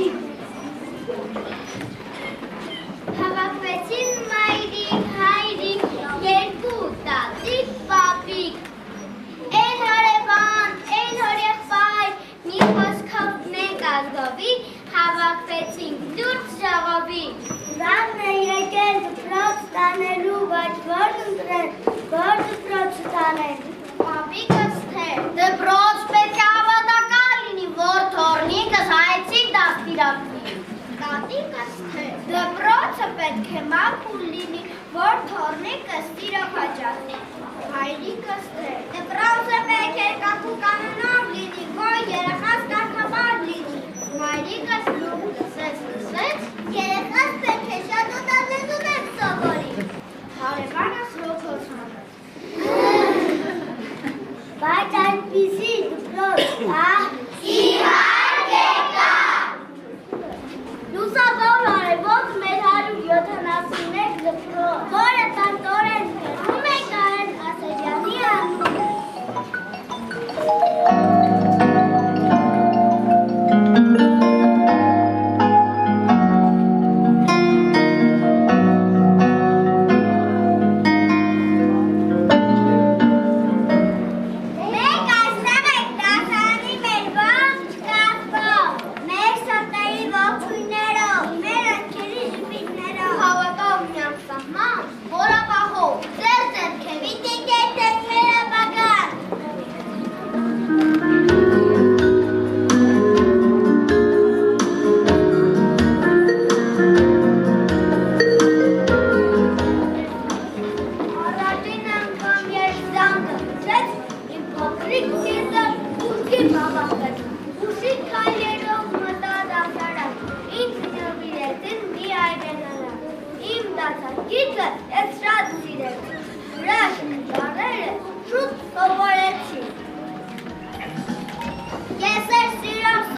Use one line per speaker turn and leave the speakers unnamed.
չի։
Հավաքվեցին մայրիկ, հայրիկ, երկու տատիկ, պապիկ։ Էլ հարևան, էլ հորեղբայր, մի խոսքով մենք ազգովի, հավաքվեցինք դուրս ժողովի։
Վաղն է եկել դպրոց տանելու, բայց որ ընտրել, որ դպրոց տանել։
Պապիկս թե դպրոց պետք է ավատական լինի, որ թորնիկս հայցիկ դաստիարակվի։ Տատիկս թե դպրոցը պետք է մաքուր լինի, որ թորնիկս սիրով հաճախի։ Հայրիկս թե դպրոցը պետք է կապու կանոնով լինի, որ երեխաները